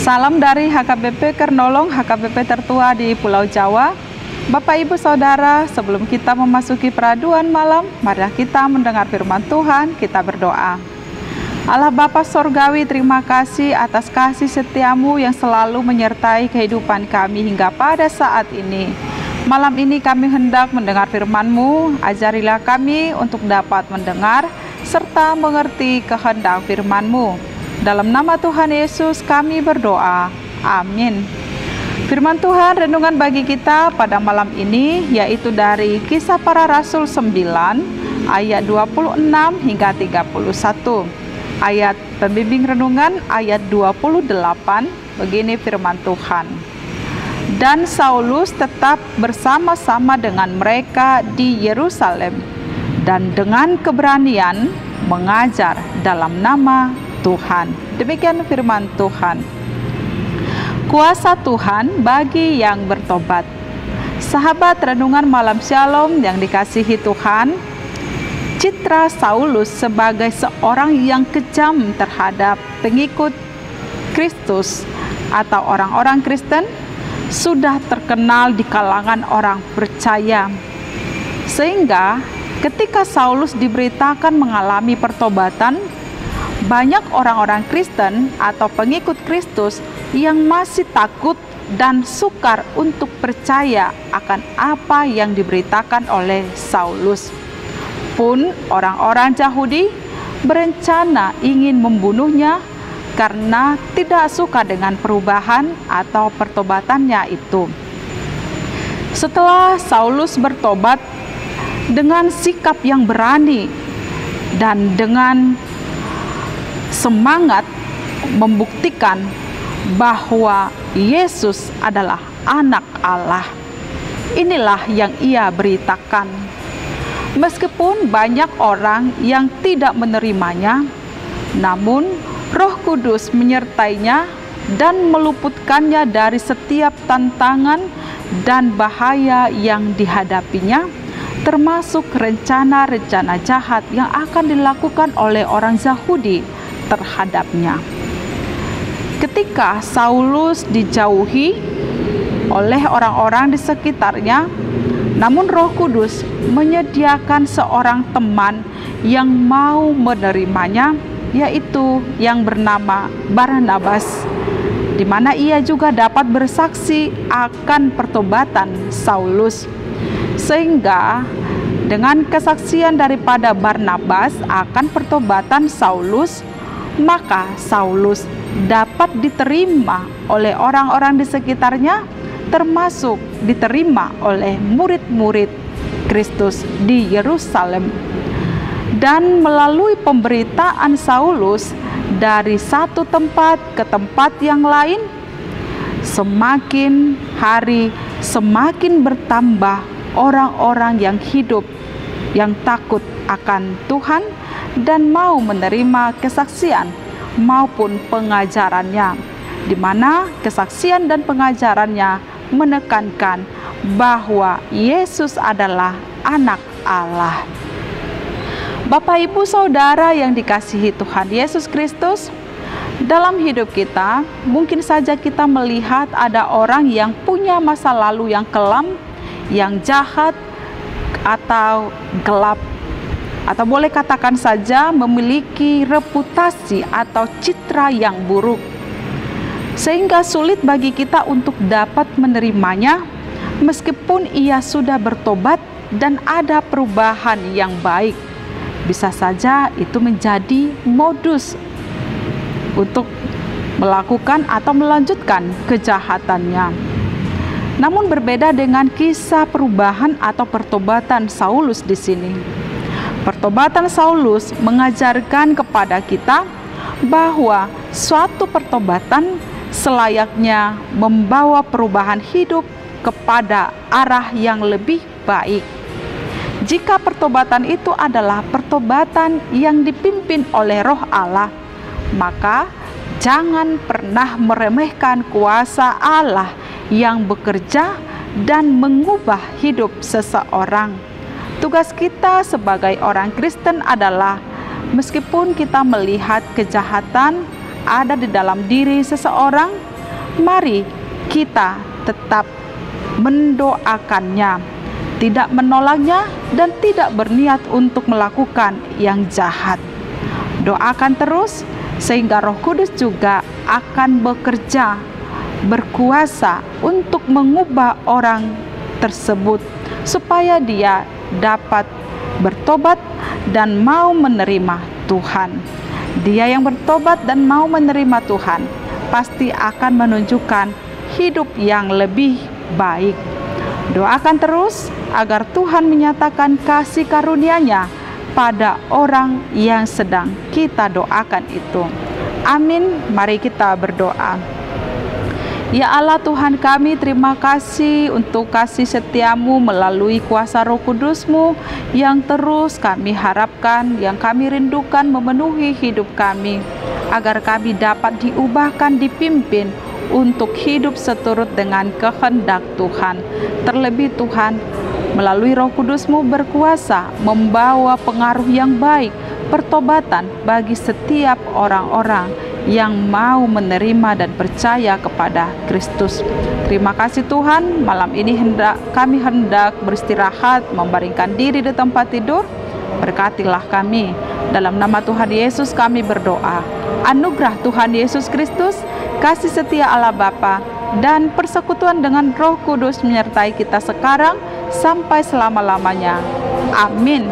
Salam dari HKBP Kernolong, HKBP tertua di Pulau Jawa. Bapak Ibu Saudara, sebelum kita memasuki peraduan malam, marilah kita mendengar firman Tuhan, kita berdoa. Allah Bapa Sorgawi, terima kasih atas kasih setiamu yang selalu menyertai kehidupan kami hingga pada saat ini. Malam ini kami hendak mendengar firman-Mu, ajarilah kami untuk dapat mendengar serta mengerti kehendak firman-Mu. Dalam nama Tuhan Yesus kami berdoa, amin. Firman Tuhan renungan bagi kita pada malam ini yaitu dari Kisah Para Rasul 9 ayat 26 hingga 31. Ayat pembimbing renungan ayat 28, begini firman Tuhan. Dan Saulus tetap bersama-sama dengan mereka di Yerusalem dan dengan keberanian mengajar dalam nama Tuhan. Demikian firman Tuhan. Kuasa Tuhan bagi yang bertobat. Sahabat renungan malam Shalom yang dikasihi Tuhan, citra Saulus sebagai seorang yang kejam terhadap pengikut Kristus atau orang-orang Kristen sudah terkenal di kalangan orang percaya. Sehingga ketika Saulus diberitakan mengalami pertobatan, banyak orang-orang Kristen atau pengikut Kristus yang masih takut dan sukar untuk percaya akan apa yang diberitakan oleh Saulus. Pun orang-orang Yahudi berencana ingin membunuhnya karena tidak suka dengan perubahan atau pertobatannya itu. Setelah Saulus bertobat dengan sikap yang berani dan dengan semangat membuktikan bahwa Yesus adalah anak Allah. Inilah yang ia beritakan. Meskipun banyak orang yang tidak menerimanya, namun Roh Kudus menyertainya dan meluputkannya dari setiap tantangan dan bahaya yang dihadapinya, termasuk rencana-rencana jahat yang akan dilakukan oleh orang Yahudi terhadapnya. Ketika Saulus dijauhi oleh orang-orang di sekitarnya, namun Roh Kudus menyediakan seorang teman yang mau menerimanya, yaitu yang bernama Barnabas, di mana ia juga dapat bersaksi akan pertobatan Saulus. Sehingga dengan kesaksian daripada Barnabas akan pertobatan Saulus, maka Saulus dapat diterima oleh orang-orang di sekitarnya, termasuk diterima oleh murid-murid Kristus di Yerusalem. Dan melalui pemberitaan Saulus dari satu tempat ke tempat yang lain, semakin hari semakin bertambah orang-orang yang hidup, yang takut akan Tuhan dan mau menerima kesaksian maupun pengajarannya, di mana kesaksian dan pengajarannya menekankan bahwa Yesus adalah anak Allah. Bapak Ibu Saudara yang dikasihi Tuhan Yesus Kristus, dalam hidup kita mungkin saja kita melihat ada orang yang punya masa lalu yang kelam, yang jahat atau gelap, atau boleh katakan saja memiliki reputasi atau citra yang buruk, sehingga sulit bagi kita untuk dapat menerimanya meskipun ia sudah bertobat dan ada perubahan yang baik. Bisa saja itu menjadi modus untuk melakukan atau melanjutkan kejahatannya. Namun berbeda dengan kisah perubahan atau pertobatan Saulus di sini. Pertobatan Saulus mengajarkan kepada kita bahwa suatu pertobatan selayaknya membawa perubahan hidup kepada arah yang lebih baik. Jika pertobatan itu adalah pertobatan yang dipimpin oleh Roh Allah, maka jangan pernah meremehkan kuasa Allah yang bekerja dan mengubah hidup seseorang. Tugas kita sebagai orang Kristen adalah meskipun kita melihat kejahatan ada di dalam diri seseorang, Mari kita tetap mendoakannya, tidak menolaknya, dan tidak berniat untuk melakukan yang jahat. Doakan terus sehingga Roh Kudus juga akan bekerja, berkuasa untuk mengubah orang tersebut supaya dia dapat bertobat dan mau menerima Tuhan. Dia yang bertobat dan mau menerima Tuhan pasti akan menunjukkan hidup yang lebih baik. Doakan terus agar Tuhan menyatakan kasih karunia-Nya pada orang yang sedang kita doakan itu. Amin. Mari kita berdoa. Ya Allah Tuhan kami, terima kasih untuk kasih setia-Mu melalui kuasa Roh Kudus-Mu yang terus kami harapkan, yang kami rindukan memenuhi hidup kami, agar kami dapat diubahkan, dipimpin untuk hidup seturut dengan kehendak Tuhan. Terlebih Tuhan, melalui Roh Kudus-Mu berkuasa membawa pengaruh yang baik, pertobatan bagi setiap orang-orang yang mau menerima dan percaya kepada Kristus. Terima kasih Tuhan, malam ini kami hendak beristirahat, membaringkan diri di tempat tidur. Berkatilah kami. Dalam nama Tuhan Yesus kami berdoa. Anugerah Tuhan Yesus Kristus, kasih setia Allah Bapa, dan persekutuan dengan Roh Kudus menyertai kita sekarang sampai selama-lamanya. Amin.